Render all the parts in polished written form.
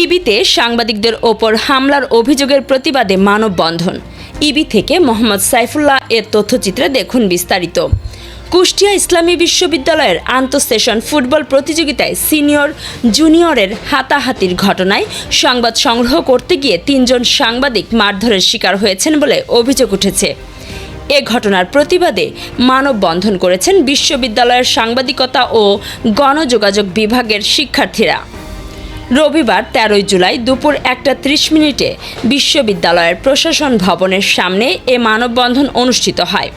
ইবিতে সাংবাদিকদের ওপর হামলার অভিযোগের প্রতিবাদে মানববন্ধন। ইবি থেকে মোহাম্মদ সাইফুল্লাহ এর তথ্যচিত্রে দেখুন বিস্তারিত। কুষ্টিয়া ইসলামী বিশ্ববিদ্যালয়ের আন্তঃসেশন ফুটবল প্রতিযোগিতায় সিনিয়র জুনিয়রের হাতাহাতির ঘটনায় সংবাদ সংগ্রহ করতে গিয়ে 3 জন সাংবাদিক মারধরের শিকার হয়েছেন বলে অভিযোগ উঠেছে। এ ঘটনার প্রতিবাদে মানববন্ধন করেছেন বিশ্ববিদ্যালয়ের সাংবাদিকতা ও গণযোগাযোগ বিভাগের শিক্ষার্থীরা। রবিবার 13 জুলাই দুপুর 1:30 বিশ্ববিদ্যালয়ের প্রশাসন ভবনের সামনে এ মানববন্ধন অনুষ্ঠিত হয়।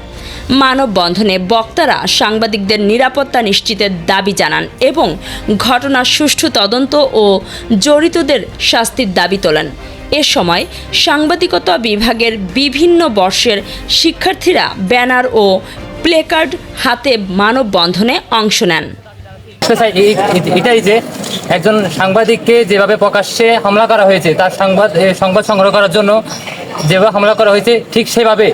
মানববন্ধনে বক্তারা সাংবাদিকদের নিরাপত্তা নিশ্চিতের দাবি জানান এবং ঘটনার সুষ্ঠু তদন্ত ও জড়িতদের শাস্তির দাবি তোলেন। এ সময় সাংবাদিকতা বিভাগের বিভিন্ন বর্ষের শিক্ষার্থীরা ব্যানার ও প্লেকার্ড হাতে মানববন্ধনে অংশ নেন। এটাই যে একজন সাংবাদিককে যেভাবে প্রকাশ্যে হামলা করা হয়েছে, তার সংবাদ সংগ্রহ করার জন্য যেভাবে হামলা করা হয়েছে, ঠিক সেভাবে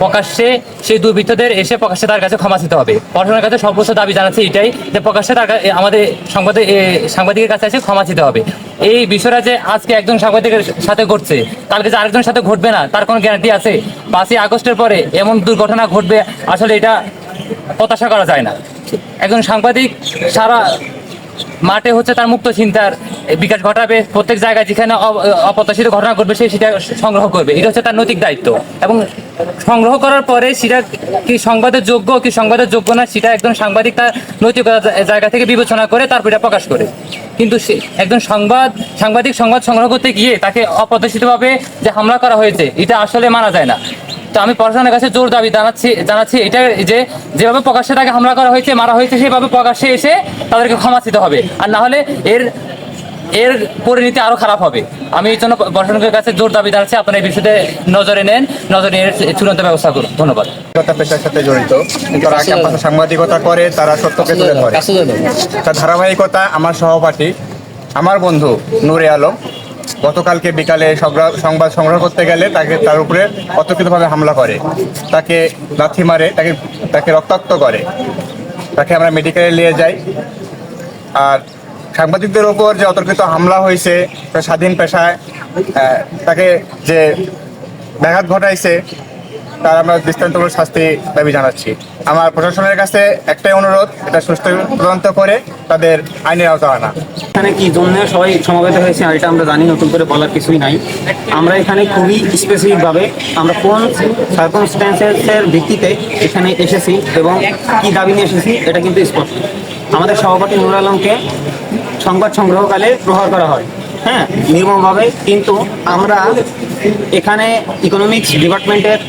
প্রকাশ্যে সেই দুর্বৃত্তদের এসে প্রকাশ্যে তার কাছে ক্ষমা চাইতে হবে। প্রশাসনের কাছে সর্বোচ্চ দাবি জানাচ্ছে এটাই যে প্রকাশ্যে আমাদের সাংবাদিকের কাছে এসে ক্ষমা চাইতে হবে। এই বিষয়টা যে আজকে একজন সাংবাদিকের সাথে ঘটছে, কালকে যে আরেকজনের সাথে ঘটবে না তার কোনো গ্যারান্টি আছে? 5ই আগস্টের পরে এমন দুর্ঘটনা ঘটবে, আসলে এটা প্রত্যাশা করা যায় না। একজন সাংবাদিক সারা মাঠে তার মুক্ত চিন্তার বিকাশ ঘটাবে, প্রত্যেক জায়গায় যেখানে অপ্রত্যাশিত ঘটনা ঘটবে সেটা সংগ্রহ করবে, এটা হচ্ছে তার নৈতিক দায়িত্ব। এবং সংগ্রহ করার পরে সেটা কি সংবাদের যোগ্য কি সংবাদের যোগ্য না, সেটা একজন সাংবাদিক তার নৈতিক জায়গা থেকে বিবেচনা করে তারপর এটা প্রকাশ করে। কিন্তু একজন সাংবাদিক সংবাদ সংগ্রহ করতে গিয়ে তাকে অপ্রত্যাশিতভাবে যে হামলা করা হয়েছে, এটা আসলে মানা যায় না। তো আমি প্রশাসনের কাছে জোর দাবি জানাচ্ছি এটা যে যেভাবে প্রকাশ্যে তাকে হামলা করা হয়েছে, মারা হয়েছে, সেভাবে প্রকাশ্যে এসে তাদেরকে ক্ষমা চাইতে হবে, আর না হলে এর পরিণতি আরো খারাপ হবে। আমি এই জন্য প্রশাসনের কাছে জোর দাবি জানাচ্ছি, আপনারা এই বিষয়তে নজরে নিয়ে চূড়ান্ত ব্যবস্থা করুন। ধন্যবাদ। পেশার সাথে জড়িত, যারা ক্যাম্পাসে সাংবাদিকতা করে তারা সত্যকে তুলে ধরে। তার ধারাবাহিকতা আমার সহপাঠী, আমার বন্ধু নূরে আলম গতকালকে বিকালে সংবাদ সংগ্রহ করতে গেলে তার উপরে অতর্কিতভাবে হামলা করে, তাকে লাথি মারে, তাকে রক্তাক্ত করে। তাকে আমরা মেডিকেলে নিয়ে যাই। আর সাংবাদিকদের ওপর যে অতর্কিত হামলা হয়েছে, স্বাধীন পেশায় তাকে যে ব্যাঘাত ঘটাইছে, তার আমরা দৃষ্টান্তমূলক শাস্তি দাবি জানাচ্ছি। আমার প্রশাসনের কাছে একটাই অনুরোধ, এটা সুষ্ঠু তদন্ত করে তাদের আইনের আওতা আনা। এখানে কি জন্য সবাই সমবেত হয়েছে এটা আমরা জানি, নতুন করে বলার কিছুই নাই। আমরা এখানে খুবই স্পেসিফিকভাবে আমরা কোন সার্কামস্ট্যান্সেসের ভিত্তিতে এখানে এসেছি এবং কি দাবি নিয়ে এসেছি এটা কিন্তু স্পষ্ট। আমাদের সভাপতি নূর আলমকে সংবাদ সংগ্রহকালে প্রহার করা হয়, হ্যাঁ, নির্মমভাবে। কিন্তু আমরা এখানে ইকোনমিক্স ডিপার্টমেন্টের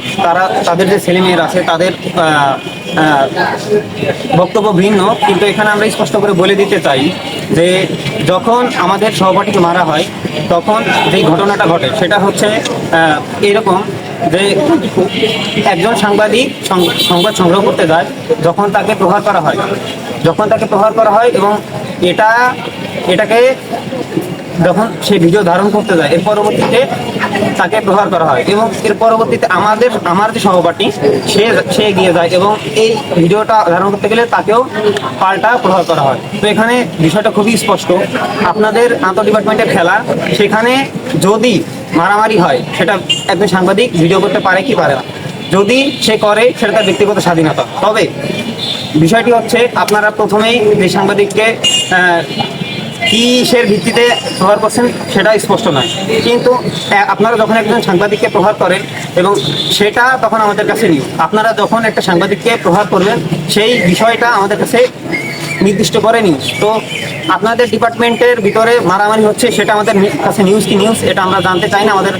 তাদের যে ছেলেমেয়েরা আছে তাদের বক্তব্য ভিন্ন, কিন্তু এখানে আমরা স্পষ্ট করে বলে দিতে চাই যে যখন আমাদের সহপাঠীকে মারা হয় তখন যেই ঘটনাটা ঘটে সেটা হচ্ছে এরকম যে একজন সাংবাদিক সংবাদ সংগ্রহ করতে যায়, যখন তাকে প্রহার করা হয় এবং এটাকে যখন সে ভিডিও ধারণ করতে যায়, এর পরবর্তীতে তাকে প্রহার করা হয় এবং এর পরবর্তীতে আমার যে সহপাঠী সে এগিয়ে যায় এবং এই ভিডিওটা ধারণ করতে গেলে তাকেও পাল্টা প্রহার করা হয়। তো এখানে বিষয়টা খুবই স্পষ্ট। আপনাদের আন্তঃ ডিপার্টমেন্টের খেলা, সেখানে যদি মারামারি হয় সেটা একজন সাংবাদিক ভিডিও করতে পারে কি পারে না, যদি সে করে সেটা তার ব্যক্তিগত স্বাধীনতা। তবে বিষয়টি হচ্ছে আপনারা প্রথমেই যে সাংবাদিককে কিসের ভিত্তিতে প্রহার করছেন সেটা স্পষ্ট নয়, কিন্তু আপনারা যখন একজন সাংবাদিককে প্রহার করেন এবং সেটা তখন আমাদের কাছে নিউজ। আপনারা যখন একটা সাংবাদিককে প্রহার করবেন সেই বিষয়টা আমাদের কাছে নির্দিষ্ট করে নিউজ। তো আপনাদের ডিপার্টমেন্টের ভিতরে মারামারি হচ্ছে সেটা আমাদের কাছে নিউজ কি নিউজ এটা আমরা জানতে চাই না, আমাদের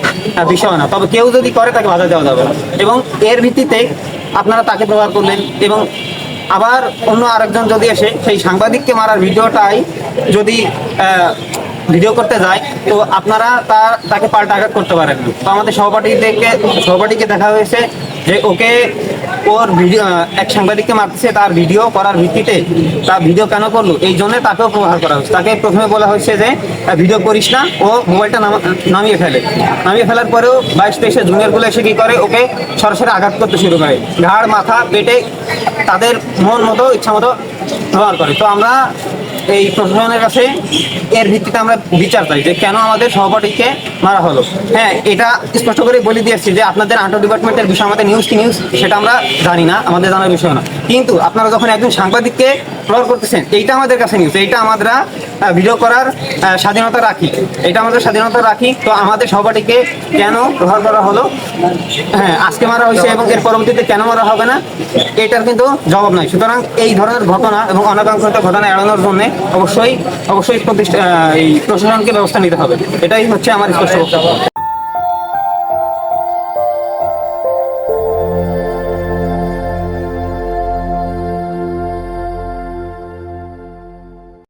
বিষয় না। তবে কেউ যদি করে তাকে বাধা দেওয়া যাবে না এবং এর ভিত্তিতে আপনারা তাকে প্রহার করলেন এবং আবার অন্য আরেকজন যদি এসে সেই সাংবাদিককে মারার ভিডিওটাই যদি ভিডিও করতে যায় তো আপনারা তাকে পাল্টা আঘাত করতে পারেন। তো আমাদের সহপাঠীকে দেখা হয়েছে যে ওর ভিডিও এক সাংবাদিককে মারতেছে, তার ভিডিও করার ভিত্তিতে তার ভিডিও কেন করলো এই জন্য তাকেও প্রহার করা হয়েছে। তাকে প্রথমে বলা হয়েছে যে ভিডিও করিস না, ও মোবাইলটা নামিয়ে ফেলার পরেও 22-23 জুনিয়রগুলো এসে কি করে, ওকে সরাসরি আঘাত করতে শুরু করে, ঘাড়, মাথা, পেটে, তাদের মন মতো ইচ্ছা মতো ব্যবহার করে। তো আমরা এই প্রশাসনের কাছে এর ভিত্তিতে আমরা বিচার চাই যে কেন আমাদের সহপাঠীকে মারা হলো। হ্যাঁ, এটা স্পষ্ট করে বলে দিয়েছি যে আপনাদের আন্তঃ ডিপার্টমেন্টের বিষয় আমাদের নিউজ কি নিউজ সেটা আমরা জানি না, আমাদের জানার বিষয় না। কিন্তু আপনারা যখন একজন সাংবাদিককে প্রহার করতেছেন, এইটা আমাদের কাছে নিউজ, এইটা আমরা ভিডিও করার স্বাধীনতা রাখি, এটা আমাদের স্বাধীনতা রাখি। তো আমাদের সহপাঠীকে কেন প্রহার করা হলো, হ্যাঁ আজকে মারা হয়েছে এবং এর পরবর্তীতে কেন মারা হবে না, এটার কিন্তু জবাব নাই। সুতরাং এই ধরনের ঘটনা এবং অনাকাঙ্ক্ষিত ঘটনা এড়ানোর জন্য অবশ্যই এই প্রশাসনকে ব্যবস্থা নিতে হবে। এটাই হচ্ছে আমার স্পষ্ট বক্তব্য।